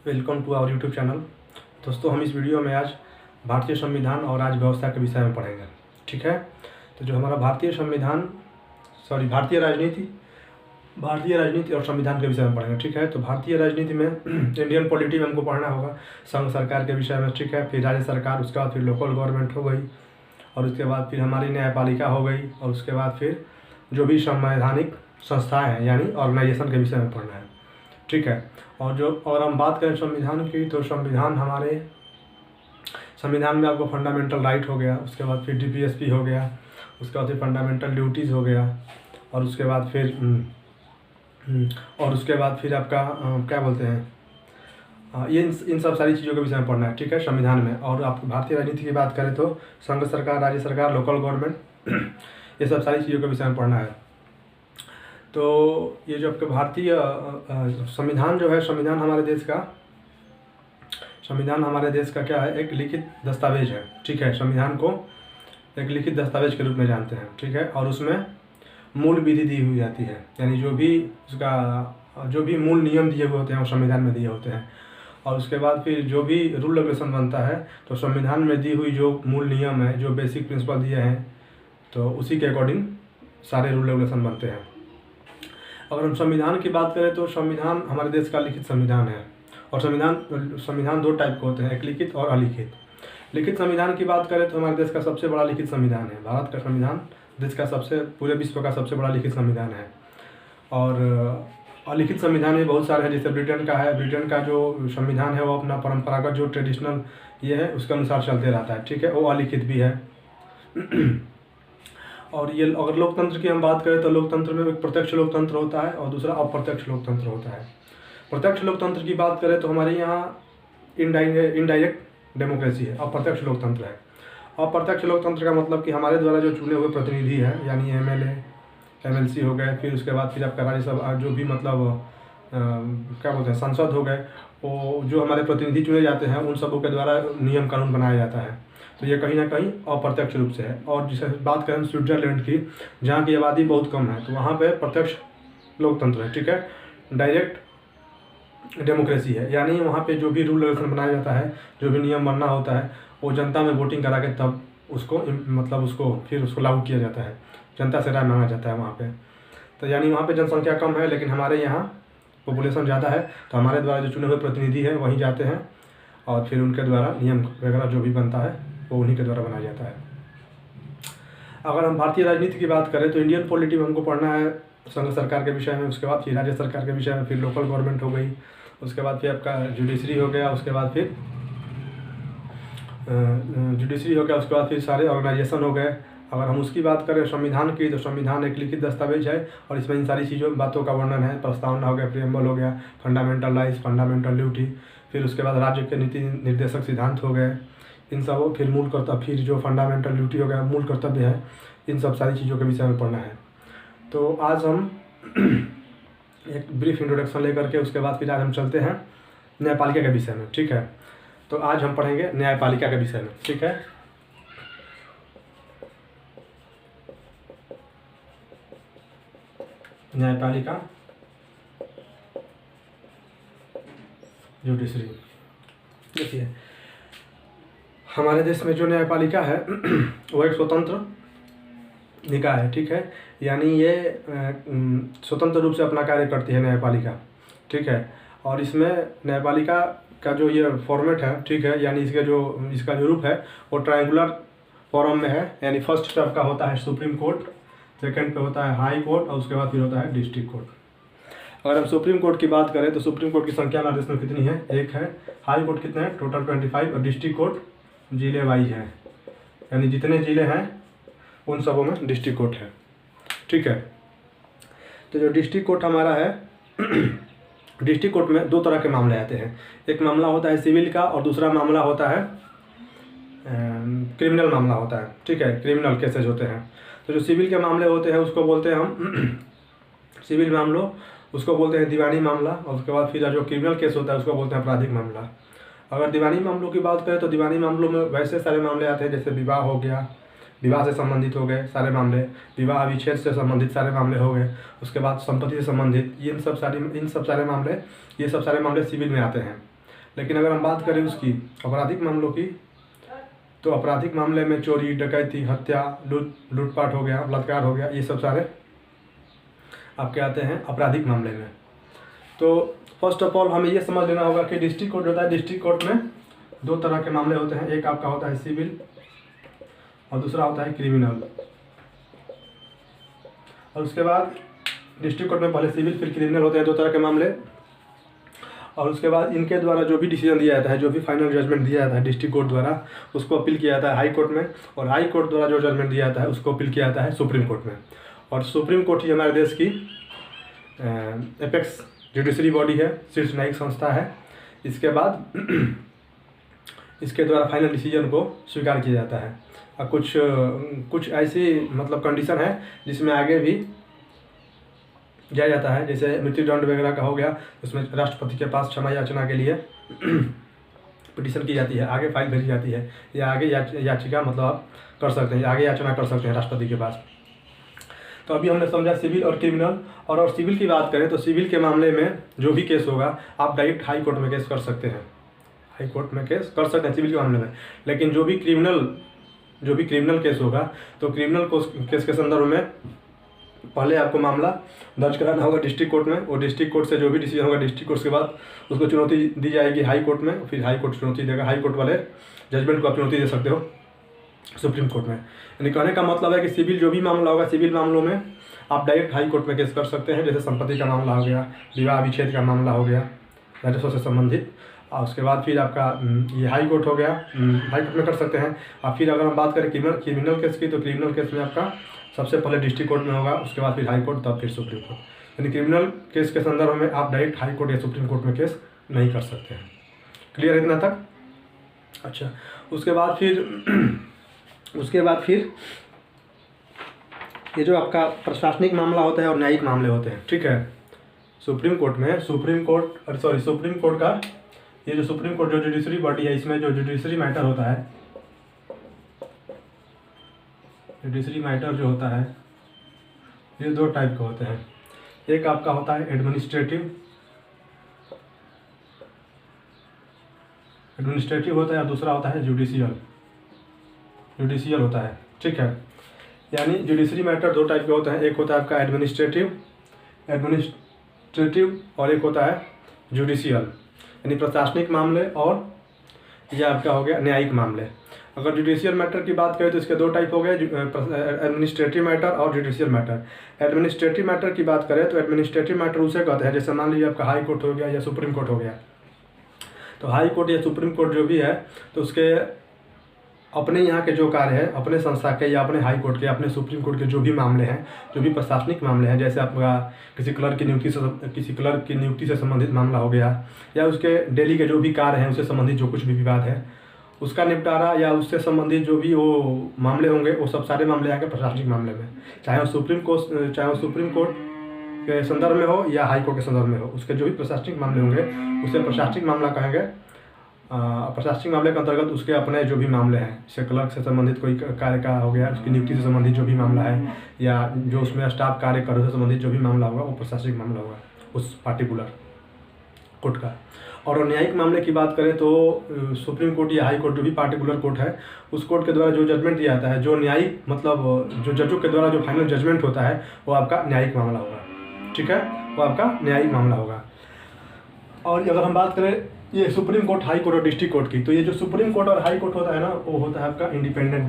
Welcome to our YouTube channel. दोस्तों, हम इस वीडियो में आज भारतीय संविधान और राज्य व्यवस्था के विषय में पढ़ेंगे। ठीक है, तो जो हमारा भारतीय राजनीति और संविधान के विषय में पढ़ेंगे। ठीक है, तो भारतीय राजनीति में इंडियन पॉलिटी में हमको पढ़ना होगा, संघ सरकार के विषय में। ठीक है, फिर राज्य सरकार, उसके बाद फिर लोकल गवर्नमेंट हो गई, और उसके बाद फिर हमारी न्यायपालिका हो गई, और उसके बाद फिर जो भी संवैधानिक संस्थाएँ हैं यानी ऑर्गेनाइजेशन के विषय में पढ़ना है। ठीक है, और हम बात करें संविधान की, तो संविधान में आपको फंडामेंटल राइट हो गया, उसके बाद फिर डीपीएसपी हो गया, उसके बाद फिर फंडामेंटल ड्यूटीज़ हो गया, और उसके बाद फिर आपका क्या बोलते हैं, ये इन सब सारी चीज़ों के विषय में पढ़ना है। ठीक है, संविधान में। और आप भारतीय राजनीति की बात करें तो संघ सरकार, राज्य सरकार, लोकल गवर्नमेंट, ये सब सारी चीज़ों के विषय में पढ़ना है। तो ये जो आपके भारतीय संविधान जो है, संविधान हमारे देश का क्या है, एक लिखित दस्तावेज है। ठीक है, संविधान को एक लिखित दस्तावेज के रूप में जानते हैं। ठीक है, और उसमें मूल विधि दी हुई जाती है, यानी जो भी मूल नियम दिए हुए होते हैं वो संविधान में दिए होते हैं। और उसके बाद फिर जो भी रूल रेगुलेशन बनता है, तो संविधान में दी हुई जो मूल नियम है, जो बेसिक प्रिंसिपल दिए हैं, तो उसी के अकॉर्डिंग सारे रूल रेगुलेशन बनते हैं। अगर हम संविधान की बात करें तो संविधान हमारे देश का लिखित संविधान है। और संविधान दो टाइप के होते हैं, एक लिखित और अलिखित। लिखित संविधान की बात करें तो हमारे देश का सबसे बड़ा लिखित संविधान है। भारत का संविधान देश का पूरे विश्व का सबसे बड़ा लिखित संविधान है। और अलिखित संविधान भी बहुत सारे हैं, जैसे ब्रिटेन का है। ब्रिटेन का जो संविधान है वो अपना परंपरागत जो ट्रेडिशनल ये है उसके अनुसार चलते रहता है। ठीक है, वो अलिखित भी है। और ये अगर लोकतंत्र की हम बात करें तो लोकतंत्र में एक प्रत्यक्ष लोकतंत्र होता है और दूसरा अप्रत्यक्ष लोकतंत्र होता है। प्रत्यक्ष लोकतंत्र की बात करें तो हमारे यहाँ इनडायरेक्ट डेमोक्रेसी है, अप्रत्यक्ष लोकतंत्र है। अप्रत्यक्ष लोकतंत्र का मतलब कि हमारे द्वारा जो चुने हुए प्रतिनिधि हैं, यानी एमएलए, एमएलसी हो गए, फिर उसके बाद फिर आपका राज्यसभा जो भी क्या बोलते हैं, सांसद हो गए, वो जो हमारे प्रतिनिधि चुने जाते हैं उन सबों के द्वारा नियम कानून बनाया जाता है। तो ये कहीं ना कहीं अप्रत्यक्ष रूप से है। और जैसे बात करें स्विट्जरलैंड की, जहाँ की आबादी बहुत कम है, तो वहाँ पे प्रत्यक्ष लोकतंत्र है। ठीक है, डायरेक्ट डेमोक्रेसी है, यानी वहाँ पे जो भी रूल रेगुलेशन बनाया जाता है, जो भी नियम बनना होता है, वो जनता में वोटिंग करा के तब उसको लागू किया जाता है, जनता से राय मांगा जाता है वहाँ पे। तो यानी वहाँ पे जनसंख्या कम है, लेकिन हमारे यहाँ पॉपुलेशन ज़्यादा है, तो हमारे द्वारा जो चुने हुए प्रतिनिधि हैं वहीं जाते हैं, और फिर उनके द्वारा नियम वगैरह जो भी बनता है वो उन्हीं के द्वारा बनाया जाता है। अगर हम भारतीय राजनीति की बात करें तो इंडियन पॉलिटी में हमको पढ़ना है संघ सरकार के विषय में, उसके बाद फिर राज्य सरकार के विषय में, फिर लोकल गवर्नमेंट हो गई, उसके बाद फिर आपका जुडिशरी हो गया, उसके बाद फिर सारे ऑर्गेनाइजेशन हो गए। अगर हम उसकी बात करें संविधान की, तो संविधान एक लिखित दस्तावेज है और इसमें इन सारी बातों का वर्णन है। प्रस्तावना हो गया, प्रियम्बल हो गया, फंडामेंटल राइट्स, फंडामेंटल ड्यूटी, फिर उसके बाद राज्य के नीति निर्देशक सिद्धांत हो गए, इन सब, फिर मूल कर्तव्य, फिर जो फंडामेंटल ड्यूटी हो गया, मूल कर्तव्य है, इन सब सारी चीज़ों के विषय में पढ़ना है। तो आज हम एक ब्रीफ इंट्रोडक्शन लेकर के उसके बाद फिर आज हम चलते हैं न्यायपालिका के विषय में। ठीक है, तो आज हम पढ़ेंगे न्यायपालिका के विषय में। ठीक है, न्यायपालिका, जुडिशरी। देखिए, हमारे देश में जो न्यायपालिका है वो एक स्वतंत्र निकाय है। ठीक है, यानी ये स्वतंत्र रूप से अपना कार्य करती है न्यायपालिका। ठीक है, और इसमें न्यायपालिका का जो ये फॉर्मेट है, ठीक है, यानी इसका जो रूप है वो ट्रायंगुलर फॉर्म में है। यानी फर्स्ट पे आपका होता है सुप्रीम कोर्ट, सेकंड पे होता है हाई कोर्ट, और उसके बाद फिर होता है डिस्ट्रिक्ट कोर्ट। अगर हम सुप्रीम कोर्ट की बात करें तो सुप्रीम कोर्ट की संख्या हमारे देश में कितनी है, एक है। हाई कोर्ट कितने हैं, टोटल 25, और डिस्ट्रिक्ट कोर्ट जिले वाइज है, यानी जितने जिले हैं उन सबों में डिस्ट्रिक्ट कोर्ट है। ठीक है, तो जो डिस्ट्रिक्ट कोर्ट हमारा है डिस्ट्रिक्ट कोर्ट में दो तरह के मामले आते हैं। एक मामला होता है सिविल का, और दूसरा मामला होता है क्रिमिनल मामला होता है। ठीक है, क्रिमिनल केसेज होते हैं। तो जो सिविल के मामले होते हैं उसको बोलते हैं हम सिविल मामलों, उसको बोलते हैं दीवानी मामला, और उसके बाद फिर जो क्रिमिनल केस होता है उसको बोलते हैं आपराधिक मामला। अगर दीवानी मामलों की बात करें तो दीवानी मामलों में वैसे सारे मामले आते हैं, जैसे विवाह हो गया, विवाह से संबंधित हो गए सारे मामले, विवाह विच्छेद से संबंधित सारे मामले हो गए, उसके बाद संपत्ति से संबंधित, ये सब सारे मामले सिविल में आते हैं। लेकिन अगर हम बात करें उसकी आपराधिक मामलों की, तो आपराधिक मामले में चोरी, डकैती, हत्या, लूटपाट हो गया, बलात्कार हो गया, ये सब सारे आपके आते हैं आपराधिक मामले में। तो फर्स्ट ऑफ ऑल हमें ये समझ लेना होगा कि डिस्ट्रिक्ट कोर्ट होता है, डिस्ट्रिक्ट कोर्ट में दो तरह के मामले होते हैं, एक आपका होता है सिविल और दूसरा होता है क्रिमिनल। और उसके बाद डिस्ट्रिक्ट कोर्ट में पहले सिविल फिर क्रिमिनल होते हैं, दो तरह के मामले। और उसके बाद इनके द्वारा जो भी डिसीजन दिया जाता है, जो भी फाइनल जजमेंट दिया जाता है डिस्ट्रिक्ट कोर्ट द्वारा, उसको अपील किया जाता है हाई कोर्ट में, और हाई कोर्ट द्वारा जो जजमेंट दिया जाता है उसको अपील किया जाता है सुप्रीम कोर्ट में। और सुप्रीम कोर्ट ही हमारे देश की एपेक्स जुडिशरी बॉडी है, शीर्ष न्यायिक संस्था है। इसके बाद इसके द्वारा फाइनल डिसीजन को स्वीकार किया जाता है। और कुछ ऐसी मतलब कंडीशन है जिसमें आगे भी जाया जाता है, जैसे मृत्युदंड वगैरह का हो गया, उसमें राष्ट्रपति के पास क्षमा याचना के लिए पिटीशन की जाती है, आगे फाइल भेजी जाती है, या आगे याचिका मतलब आप कर सकते हैं, आगे याचना कर सकते हैं राष्ट्रपति के पास। तो अभी हमने समझा सिविल और क्रिमिनल। और सिविल की बात करें तो सिविल के मामले में जो भी केस होगा आप डायरेक्ट हाई कोर्ट में केस कर सकते हैं, हाई कोर्ट में केस कर सकते हैं सिविल के मामले में। लेकिन जो भी क्रिमिनल केस होगा तो क्रिमिनल केस के संदर्भ में पहले आपको मामला दर्ज कराना होगा डिस्ट्रिक्ट कोर्ट में, और डिस्ट्रिक्ट कोर्ट से जो भी डिसीजन होगा डिस्ट्रिक्ट कोर्ट के बाद उसको चुनौती दी जाएगी हाई कोर्ट में, फिर हाई कोर्ट चुनौती देगा, हाई कोर्ट वाले जजमेंट को आप चुनौती दे सकते हो सुप्रीम कोर्ट में। यानी कहने का मतलब है कि सिविल जो भी मामला होगा, सिविल मामलों में आप डायरेक्ट हाई कोर्ट में केस कर सकते हैं, जैसे संपत्ति का मामला हो गया, विवाह विच्छेद का मामला हो गया, राजस्व से संबंधित। और उसके बाद फिर आपका ये हाई कोर्ट हो गया, हाई कोर्ट में कर सकते हैं। और फिर अगर हम बात करें क्रिमिनल केस की, तो क्रिमिनल केस में आपका सबसे पहले डिस्ट्रिक्ट कोर्ट में होगा, उसके बाद फिर हाई कोर्ट, तब फिर सुप्रीम कोर्ट। यानी क्रिमिनल केस के संदर्भ में आप डायरेक्ट हाई कोर्ट या सुप्रीम कोर्ट में केस नहीं कर सकते हैं। क्लियर है इतना तक? अच्छा, उसके बाद फिर ये जो आपका प्रशासनिक मामला होता है और न्यायिक मामले होते हैं, ठीक है। सुप्रीम कोर्ट का ये जो सुप्रीम कोर्ट जो जुडिशरी बॉडी है, इसमें जो जुडिशरी मैटर होता है, जुडिशरी मैटर जो होता है ये दो टाइप के होते हैं। एक आपका होता है एडमिनिस्ट्रेटिव होता है, और दूसरा होता है जुडिशियल होता है, ठीक है। यानी जुडिशरी मैटर दो टाइप के होते हैं, एक होता है आपका एडमिनिस्ट्रेटिव और एक होता है जुडिशियल, यानी प्रशासनिक मामले, और यह आपका हो गया न्यायिक मामले। अगर जुडिशियल मैटर की बात करें तो इसके दो टाइप हो गए, एडमिनिस्ट्रेटिव मैटर और जुडिशियल मैटर। एडमिनिस्ट्रेटिव मैटर की बात करें तो एडमिनिस्ट्रेटिव मैटर उसे कहते हैं, जैसे मान लीजिए आपका हाई कोर्ट हो गया या सुप्रीम कोर्ट हो गया। तो हाई कोर्ट या सुप्रीम कोर्ट जो भी है, तो उसके अपने यहाँ के जो कार्य है, अपने संस्था के या अपने हाई कोर्ट के, अपने सुप्रीम कोर्ट के जो भी मामले हैं, जो भी प्रशासनिक मामले हैं, जैसे आपका किसी क्लर्क की नियुक्ति से संबंधित मामला हो गया, या उसके डेली के जो भी कार्य हैं उससे संबंधित जो कुछ भी विवाद है उसका निपटारा, या उससे संबंधित जो भी वो मामले होंगे, वो सब सारे मामले आएंगे प्रशासनिक मामले में। चाहे वो सुप्रीम कोर्ट के संदर्भ में हो या हाई कोर्ट के संदर्भ में हो, उसके जो भी प्रशासनिक मामले होंगे उसे प्रशासनिक मामला कहेंगे। प्रशासनिक मामले के अंतर्गत उसके अपने जो भी मामले हैं, जैसे क्लर्क से संबंधित कोई कार्य का हो गया, उसकी नियुक्ति से संबंधित जो भी मामला है, या जो उसमें स्टाफ कार्य करो से संबंधित जो भी मामला होगा वो प्रशासनिक मामला होगा उस पार्टिकुलर कोर्ट का। और न्यायिक मामले की बात करें तो सुप्रीम कोर्ट या हाई कोर्ट जो भी पार्टिकुलर कोर्ट है, उस कोर्ट के द्वारा जो जजमेंट दिया जाता है, जो न्यायिक मतलब जो जजों के द्वारा जो फाइनल जजमेंट होता है, वो आपका न्यायिक मामला होगा, ठीक है, वो आपका न्यायिक मामला होगा। और अगर हम बात करें ये सुप्रीम कोर्ट, हाई कोर्ट और डिस्ट्रिक्ट कोर्ट की, तो ये जो सुप्रीम कोर्ट और हाई कोर्ट होता है ना, वो होता है आपका इंडिपेंडेंट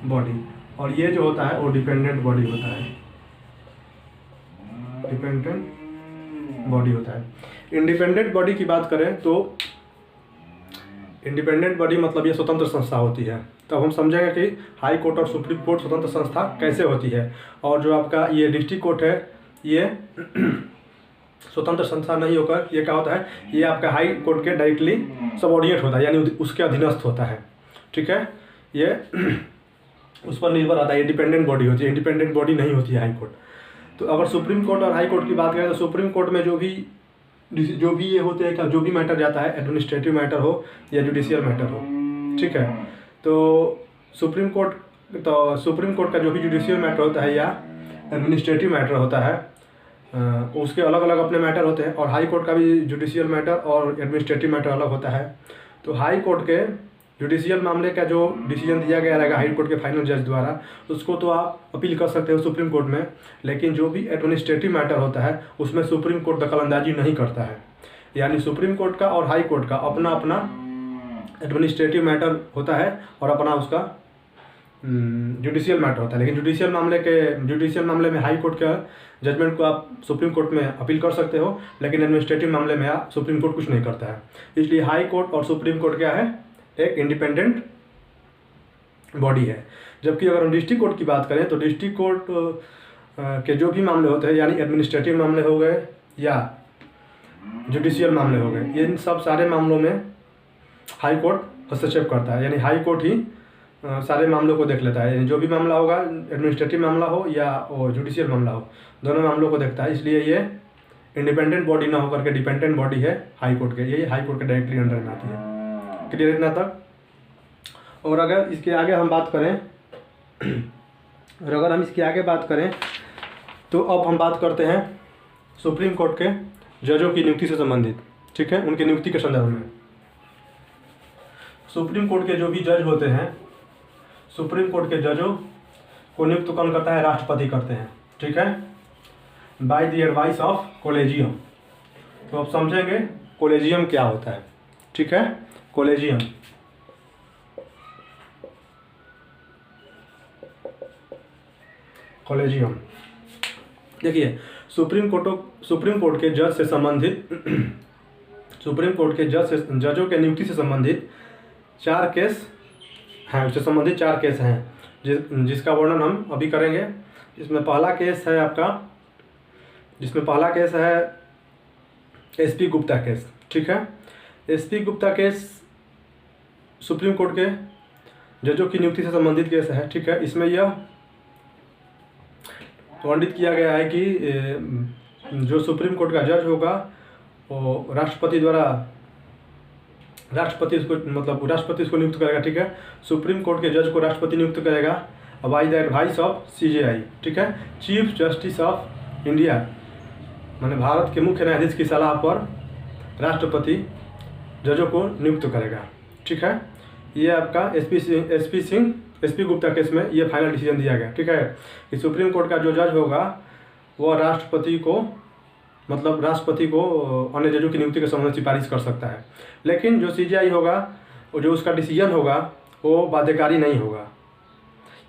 बॉडी, और ये जो होता है वो डिपेंडेंट बॉडी होता है, इंडिपेंडेंट बॉडी की बात करें तो इंडिपेंडेंट बॉडी मतलब ये स्वतंत्र संस्था होती है। तब हम समझेंगे कि हाई कोर्ट और सुप्रीम कोर्ट स्वतंत्र संस्था कैसे होती है। और जो आपका ये डिस्ट्रिक्ट कोर्ट है, ये स्वतंत्र संस्था नहीं होकर ये क्या होता है, ये आपका हाई कोर्ट के डायरेक्टली सबऑर्डिनेट होता है, यानी उसके अधीनस्थ होता है, ठीक है। ये उस पर निर्भर आता है, ये डिपेंडेंट बॉडी होती है, इंडिपेंडेंट बॉडी नहीं होती है हाई कोर्ट। तो अगर सुप्रीम कोर्ट और हाई कोर्ट की बात करें तो सुप्रीम कोर्ट में जो भी ये होते हैं, जो भी मैटर जाता है, एडमिनिस्ट्रेटिव मैटर हो या जुडिशियल मैटर हो, ठीक है। तो सुप्रीम कोर्ट का जो भी जुडिशियल मैटर होता है या एडमिनिस्ट्रेटिव मैटर होता है, उसके अलग अलग अपने मैटर होते हैं, और हाई कोर्ट का भी जुडिशियल मैटर और एडमिनिस्ट्रेटिव मैटर अलग होता है। तो हाई कोर्ट के जुडिशियल मामले का जो डिसीजन दिया गया रहेगा हाई कोर्ट के फाइनल जज द्वारा, उसको तो आप अपील कर सकते हो सुप्रीम कोर्ट में, लेकिन जो भी एडमिनिस्ट्रेटिव मैटर होता है उसमें सुप्रीम कोर्ट दखलंदाजी नहीं करता है। यानी सुप्रीम कोर्ट का और हाई कोर्ट का अपना अपना एडमिनिस्ट्रेटिव मैटर होता है और अपना उसका जुडिशियल मैटर होता है। लेकिन जुडिशियल मामले में हाई कोर्ट का जजमेंट को आप सुप्रीम कोर्ट में अपील कर सकते हो, लेकिन एडमिनिस्ट्रेटिव मामले में आप सुप्रीम कोर्ट कुछ नहीं करता है। इसलिए हाई कोर्ट और सुप्रीम कोर्ट क्या है, एक इंडिपेंडेंट बॉडी है। जबकि अगर हम डिस्ट्रिक्ट कोर्ट की बात करें तो डिस्ट्रिक्ट कोर्ट के जो भी मामले होते हैं, यानी एडमिनिस्ट्रेटिव मामले हो गए या जुडिशियल मामले हो गए, इन सब सारे मामलों में हाई कोर्ट हस्तक्षेप करता है। यानी हाई कोर्ट ही सारे मामलों को देख लेता है। यानी जो भी मामला होगा, एडमिनिस्ट्रेटिव मामला हो या जुडिशियल मामला हो, दोनों मामलों को देखता है। इसलिए ये इंडिपेंडेंट बॉडी ना होकर के डिपेंडेंट बॉडी है हाई कोर्ट के, ये हाई कोर्ट के डायरेक्टली अंडर में आती है। क्लियर इतना तक? और अगर इसके आगे हम बात करें तो अब हम बात करते हैं सुप्रीम कोर्ट के जजों की नियुक्ति से संबंधित। ठीक है, उनकी नियुक्ति के संदर्भ में सुप्रीम कोर्ट के जो भी जज होते हैं, सुप्रीम कोर्ट के जजों को नियुक्त कौन करता है? राष्ट्रपति करते हैं। ठीक है, by the advice of collegium. तो अब समझेंगे कॉलेजियम क्या होता है। ठीक है, कॉलेजियम देखिए, सुप्रीम कोर्ट के जज से संबंधित सुप्रीम कोर्ट के जजों के नियुक्ति से संबंधित 4 केस हैं, उससे संबंधित 4 केस हैं जिसका वर्णन हम अभी करेंगे। जिसमें पहला केस है एसपी गुप्ता केस। ठीक है, SP Gupta case supreme court के जजों की नियुक्ति से संबंधित केस है। ठीक है, इसमें यह वर्णित किया गया है कि जो सुप्रीम कोर्ट का जज होगा वो राष्ट्रपति उसको नियुक्त करेगा। ठीक है, सुप्रीम कोर्ट के जज को राष्ट्रपति नियुक्त करेगा by the advice of CJI। ठीक है, चीफ जस्टिस ऑफ इंडिया, माने भारत के मुख्य न्यायाधीश की सलाह पर राष्ट्रपति जजों को नियुक्त करेगा। ठीक है, ये आपका एसपी गुप्ता केस में ये फाइनल डिसीजन दिया गया। ठीक है, कि सुप्रीम कोर्ट का जो जज होगा वह राष्ट्रपति को अन्य जजों की नियुक्ति के संबंध में सिफारिश कर सकता है। लेकिन जो CJI होगा, और जो उसका डिसीजन होगा वो बाध्यकारी नहीं होगा।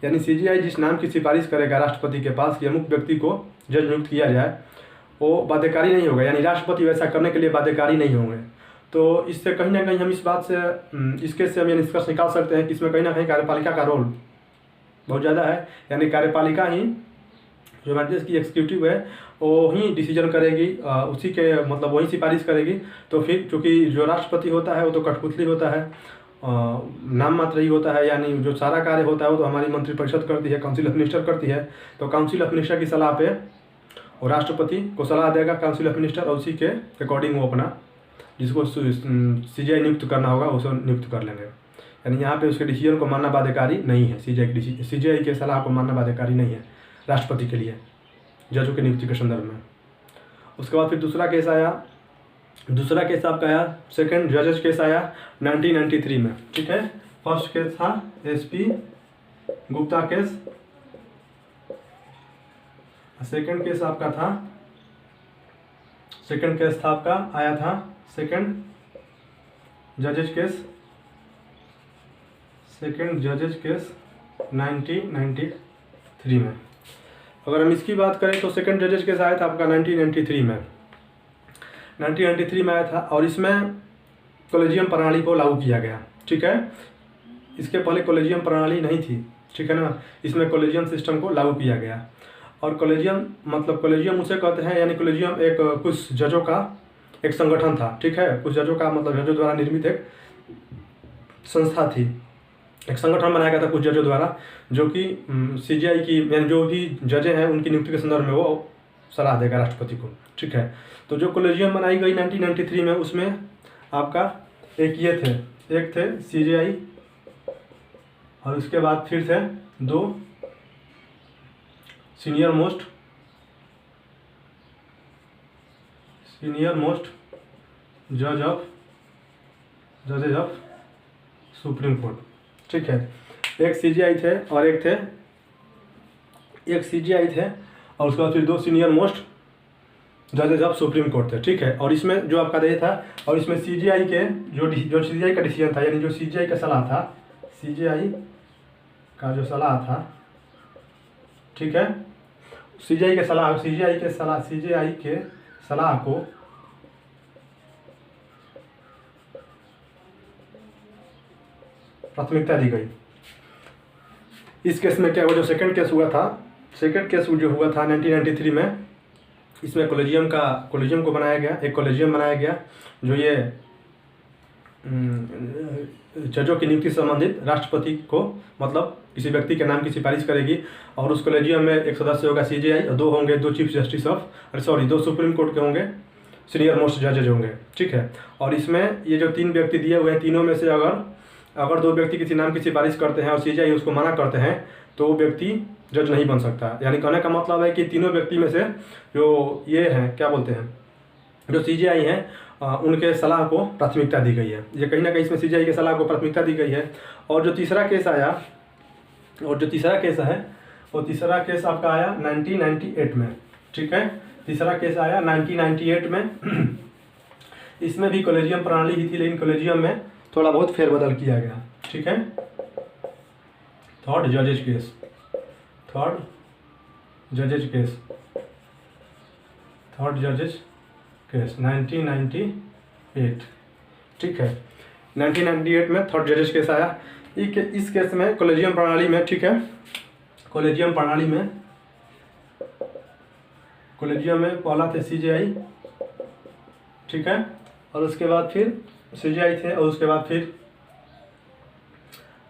यानी CJI जिस नाम की सिफारिश करेगा राष्ट्रपति के पास कि अमुक व्यक्ति को जज नियुक्त किया जाए, वो बाध्यकारी नहीं होगा। यानी राष्ट्रपति वैसा करने के लिए बाध्यकारी नहीं होंगे। तो इससे कहीं ना कहीं हम इस केस से हम ये निष्कर्ष निकाल सकते हैं कि इसमें कहीं ना कहीं कार्यपालिका का रोल बहुत ज़्यादा है। यानी कार्यपालिका ही, जो हमारे देश की एग्जीक्यूटिव है, वो ही डिसीजन करेगी, उसी के वही सिफारिश करेगी। तो फिर चूँकि जो राष्ट्रपति होता है वो तो कठपुतली होता है, नाम मात्र ही होता है। यानी जो सारा कार्य होता है वो तो हमारी मंत्रिपरिषद करती है, काउंसिल ऑफ मिनिस्टर करती है। तो काउंसिल ऑफ मिनिस्टर की सलाह पे और राष्ट्रपति को सलाह देगा काउंसिल ऑफ मिनिस्टर, और उसी के अकॉर्डिंग वो अपना जिसको CJI नियुक्त करना होगा उसे नियुक्त कर लेंगे। यानी यहाँ पे उसके डिसीजन को मानना बाध्यकारी नहीं है। CJI के सलाह को मानना बाध्यकारी नहीं है राष्ट्रपति के लिए जजों की नियुक्ति के संदर्भ में। उसके बाद फिर दूसरा केस आपका आया, सेकंड जजेस केस आया 1993 में। ठीक है, फर्स्ट केस था SP Gupta case, second case आपका आया था सेकंड जजेस केस 1993 में। अगर हम इसकी बात करें तो सेकंड जजेस केस आया था आपका 1993 में आया था, और इसमें कॉलेजियम प्रणाली को लागू किया गया। ठीक है, इसके पहले कॉलेजियम प्रणाली नहीं थी। ठीक है ना, इसमें कॉलेजियम सिस्टम को लागू किया गया। और कॉलेजियम उसे कहते हैं, यानी कॉलेजियम एक कुछ जजों का एक संगठन था। ठीक है, कुछ जजों का जजों द्वारा निर्मित एक संस्था थी, एक संगठन बनाया गया था कुछ जजों द्वारा, जो कि CJI की यानी जो भी जजें हैं उनकी नियुक्ति के संदर्भ में वो सलाह देगा राष्ट्रपति को। ठीक है, तो जो कॉलेजियम बनाई गई 1993 में, उसमें आपका एक थे CJI, और उसके बाद फिर थे 2 सीनियर मोस्ट सीनियर मोस्ट जजेज ऑफ सुप्रीम कोर्ट, ठीक है। एक सीजीआई थे और एक सीजीआई थे और उसके बाद फिर 2 सीनियर मोस्ट जजेज ऑफ सुप्रीम कोर्ट थे, ठीक है। और इसमें जो आपका ये था, और इसमें सीजीआई के जो सीजीआई का डिसीजन था, यानी जो सीजीआई का सलाह था, सीजीआई का जो सलाह था, ठीक है, सीजीआई के सलाह को प्राथमिकता दी गई। इस केस में क्या हुआ, जो सेकंड केस जो हुआ था 1993 में, इसमें कॉलेजियम को बनाया गया, एक कॉलेजियम बनाया गया जो ये जजों की नियुक्ति से संबंधित राष्ट्रपति को, मतलब किसी व्यक्ति के नाम की सिफारिश करेगी। और उस कॉलेजियम में एक सदस्य होगा सीजीआई और 2 होंगे 2 chief justice of 2 supreme court के होंगे, सीनियर मोस्ट जजेज होंगे, ठीक है। और इसमें ये जो 3 व्यक्ति दिए हुए हैं, तीनों में से अगर 2 व्यक्ति किसी नाम की सिफारिश करते हैं और सीजीआई उसको मना करते हैं तो वो व्यक्ति जज नहीं बन सकता। यानी कहने का मतलब है कि तीनों व्यक्ति में से जो ये हैं, क्या बोलते हैं, जो सीजीआई हैं, उनके सलाह को प्राथमिकता दी गई है। ये कहीं ना कहीं इसमें सीजीआई के सलाह को प्राथमिकता दी गई है। और जो तीसरा केस है, वो तीसरा केस आपका आया 1998 में, ठीक है। तीसरा केस आया 1998 में। इसमें भी कॉलेजियम प्रणाली ही थी, लेकिन कॉलेजियम में थोड़ा बहुत फेरबदल किया गया, ठीक है। थर्ड जजेज केस 1998, ठीक है। 1998 में थर्ड जजेज केस आया। इस केस में कॉलेजियम प्रणाली में, ठीक है, कॉलेजियम में पहला थे सीजीआई, ठीक है, और उसके बाद फिर सीजीआई थे, और उसके बाद फिर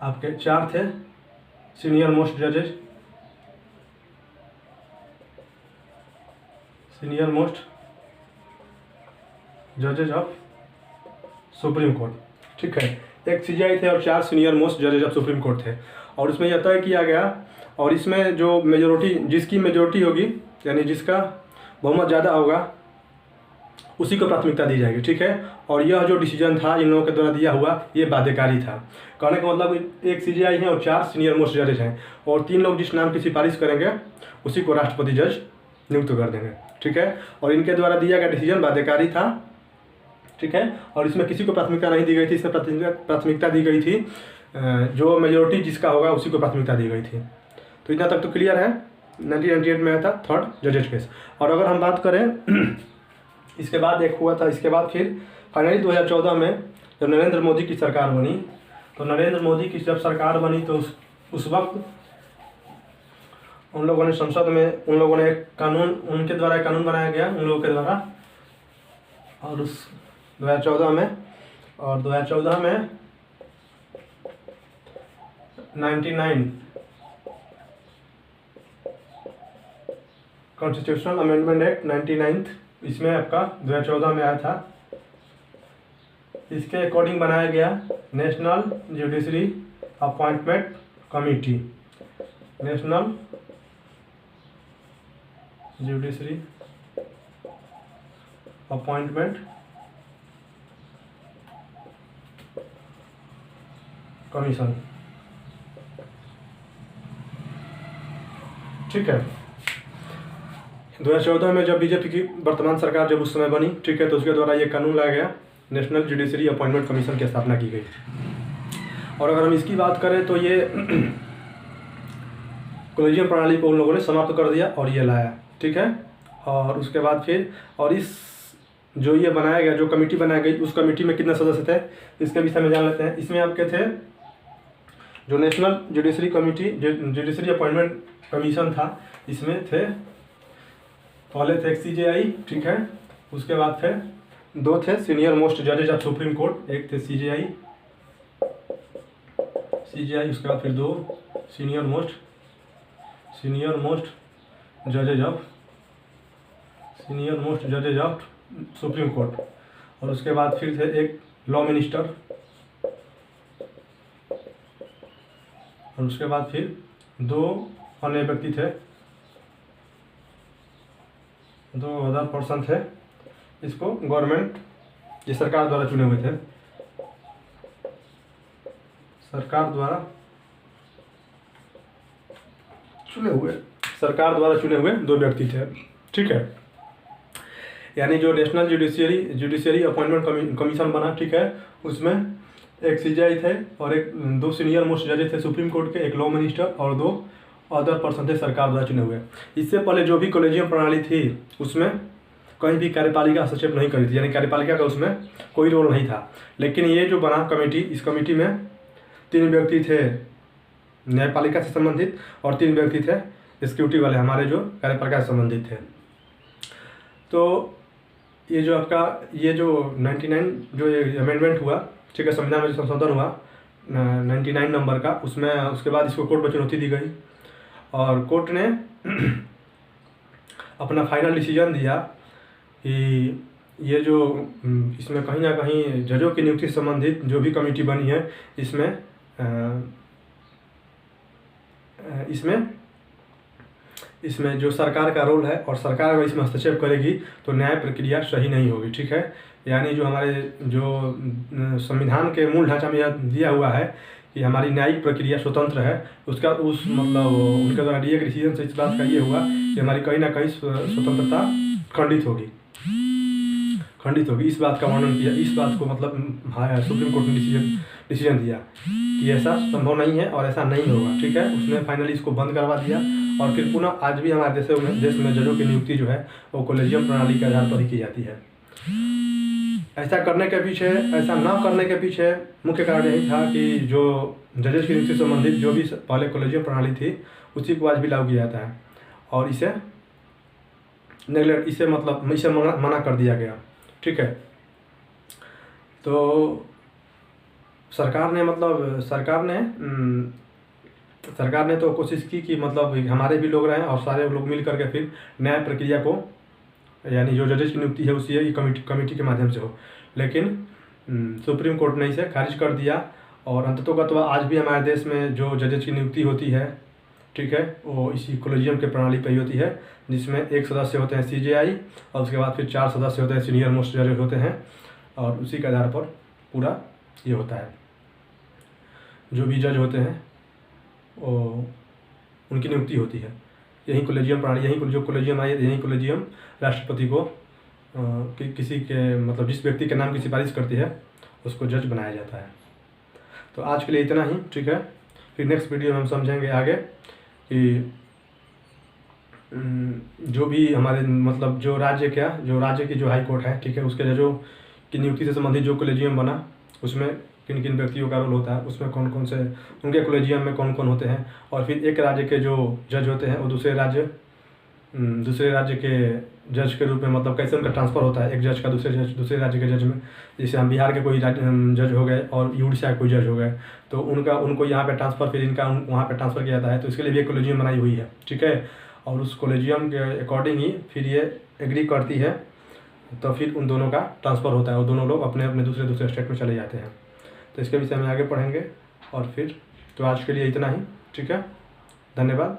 आपके 4 थे सीनियर मोस्ट जजेज ऑफ सुप्रीम कोर्ट, ठीक है। एक सीजीआई थे और 4 सीनियर मोस्ट जजेज ऑफ सुप्रीम कोर्ट थे। और उसमें यह तय किया गया, और इसमें जो जिसकी मेजोरिटी होगी, यानी जिसका बहुमत ज़्यादा होगा, उसी को प्राथमिकता दी जाएगी, ठीक है। और यह जो डिसीजन था इन लोगों के द्वारा दिया हुआ, ये बाध्यकारी था। कहने का मतलब एक सीजीआई है और 4 सीनियर मोस्ट जजेज हैं, और 3 लोग जिस नाम की सिफारिश करेंगे उसी को राष्ट्रपति जज नियुक्त कर देंगे, ठीक है। और इनके द्वारा दिया गया डिसीजन बाध्यकारी था, ठीक है। और इसमें किसी को प्राथमिकता नहीं दी गई थी, इसमें प्राथमिकता दी गई थी जो मेजोरिटी जिसका होगा उसी को प्राथमिकता दी गई थी। तो इतना तक तो क्लियर है। 1998 में आया था थर्ड जजेज केस। और अगर हम बात करें इसके बाद एक हुआ था, इसके बाद फिर फाइनली 2014 में जब नरेंद्र मोदी की सरकार बनी, तो नरेंद्र मोदी की जब सरकार बनी तो उस वक्त उन लोगों ने संसद में एक कानून, उनके द्वारा एक कानून बनाया गया उन लोगों के द्वारा। और उस 2014 में 99 कॉन्स्टिट्यूशनल अमेंडमेंट एक्ट 99 इसमें आपका 2014 में आया था। इसके अकॉर्डिंग बनाया गया national judiciary appointment committee, national judiciary appointment commission, ठीक है। 2014 में जब बीजेपी की वर्तमान सरकार जब उस समय बनी, ठीक है, तो उसके द्वारा ये कानून लाया गया, नेशनल जुडिशरी अपॉइंटमेंट कमीशन की स्थापना की गई। और अगर हम इसकी बात करें तो ये कॉलेजियम प्रणाली को उन लोगों ने समाप्त कर दिया और ये लाया, ठीक है। और उसके बाद फिर और इस जो ये बनाया गया, जो कमेटी बनाई गई, उस कमेटी में कितने सदस्य थे इसके विषय में जान लेते हैं। इसमें आपके थे जो national judiciary committee, judiciary appointment commission था, इसमें थे पहले थे एक सीजीआई, ठीक है, उसके बाद थे 2 थे सीनियर मोस्ट जजेज ऑफ सुप्रीम कोर्ट, एक थे सीजीआई, उसके बाद फिर 2 सीनियर मोस्ट जजेज ऑफ सुप्रीम कोर्ट। और उसके बाद फिर थे एक लॉ मिनिस्टर, और उसके बाद फिर 2 अन्य व्यक्ति थे, 2 अदर पर्सन थे, इसको गवर्नमेंट, ये सरकार द्वारा चुने हुए थे, सरकार द्वारा चुने हुए 2 व्यक्ति थे, ठीक है। यानी जो नेशनल जुडिशियरी अपॉइंटमेंट कमीशन बना, ठीक है, उसमें एक सीजेआई थे और एक 2 सीनियर मोस्ट जजेस थे सुप्रीम कोर्ट के, एक लॉ मिनिस्टर और 2 अदर पर्सन थे सरकार द्वारा चुने हुए। इससे पहले जो भी कॉलेजियम प्रणाली थी उसमें कहीं भी कार्यपालिका हस्तक्षेप नहीं करी थी, यानी कार्यपालिका का उसमें कोई रोल नहीं था। लेकिन ये जो बना कमेटी, इस कमेटी में 3 व्यक्ति थे न्यायपालिका से संबंधित और 3 व्यक्ति थे एग्जीक्यूटिव वाले, हमारे जो कार्यपालिका से संबंधित थे। तो ये जो आपका ये जो 99 जो अमेंडमेंट हुआ, ठीक है, संविधान में जो संशोधन हुआ 99 नंबर का, उसमें उसके बाद इसको कोर्ट में चुनौती दी गई और कोर्ट ने अपना फाइनल डिसीजन दिया कि ये जो इसमें कहीं ना कहीं जजों की नियुक्ति से संबंधित जो भी कमेटी बनी है इसमें जो सरकार का रोल है और सरकार अगर इसमें हस्तक्षेप करेगी तो न्याय प्रक्रिया सही नहीं होगी, ठीक है। यानी जो हमारे जो संविधान के मूल ढांचा में यह दिया हुआ है कि हमारी न्यायिक प्रक्रिया स्वतंत्र है, उसका मतलब उनके द्वारा दिए गए डिसीजन से इस बात का ये हुआ कि हमारी कहीं ना कहीं स्वतंत्रता खंडित होगी। इस बात का वर्णन किया, इस बात को मतलब सुप्रीम कोर्ट ने डिसीजन दिया कि ऐसा संभव नहीं है और ऐसा नहीं होगा, ठीक है। उसने फाइनली इसको बंद करवा दिया और फिर पुनः आज भी हमारे देश में जजों की नियुक्ति जो है वो कॉलेजियम प्रणाली के आधार पर ही की जाती है। ऐसा ना करने के पीछे मुख्य कारण यही था कि जो जजेस की नियुक्ति से संबंधित जो भी पहले कॉलेजियम प्रणाली थी उसी को आज भी लागू किया जाता है और इसे मना कर दिया गया, ठीक है। तो सरकार ने तो कोशिश की कि मतलब हमारे भी लोग रहें और सारे लोग मिल करके फिर न्याय प्रक्रिया को, यानी जो जजेस की नियुक्ति है उसी कमेटी के माध्यम से हो, लेकिन सुप्रीम कोर्ट ने इसे खारिज कर दिया और अंततोगत्वा आज भी हमारे देश में जो जजेस की नियुक्ति होती है, ठीक है, वो इसी कॉलेजियम के प्रणाली पर ही होती है, जिसमें 1 सदस्य होते हैं सीजेआई और उसके बाद फिर 4 सदस्य होते हैं सीनियर मोस्ट जज होते हैं और उसी के आधार पर पूरा ये होता है। जो भी जज होते हैं वो उनकी नियुक्ति होती है, यही कॉलेजियम प्रणाली, यही जो कॉलेजियम आई यही कॉलेजियम राष्ट्रपति को किसी के मतलब जिस व्यक्ति के नाम की सिफारिश करती है उसको जज बनाया जाता है। तो आज के लिए इतना ही, ठीक है। फिर नेक्स्ट वीडियो में हम समझेंगे आगे कि जो भी हमारे मतलब जो राज्य की जो हाई कोर्ट है, ठीक है, उसके जजों की नियुक्ति से संबंधित जो कॉलेजियम बना उसमें किन किन व्यक्तियों का रोल होता है, उसमें कौन कौन से उनके कॉलेजियम में कौन कौन होते हैं और फिर एक राज्य के जो जज होते हैं वो दूसरे राज्य के जज के रूप में मतलब कैसे उनका ट्रांसफ़र होता है एक जज का दूसरे राज्य के जज में। जैसे हम बिहार के कोई जज हो गए और उड़ीसा के कोई जज हो गए तो उनको यहाँ पे ट्रांसफ़र, फिर इनका वहाँ पे ट्रांसफ़र किया जाता है। तो इसके लिए भी एक कॉलेजियम बनाई हुई है, ठीक है, और उस कॉलेजियम के अकॉर्डिंग ही फिर ये एग्री करती है तो फिर उन दोनों का ट्रांसफ़र होता है और दोनों लोग अपने अपने दूसरे स्टेट में चले जाते हैं। तो इसके विषय में आगे पढ़ेंगे और फिर तो आज के लिए इतना ही, ठीक है, धन्यवाद।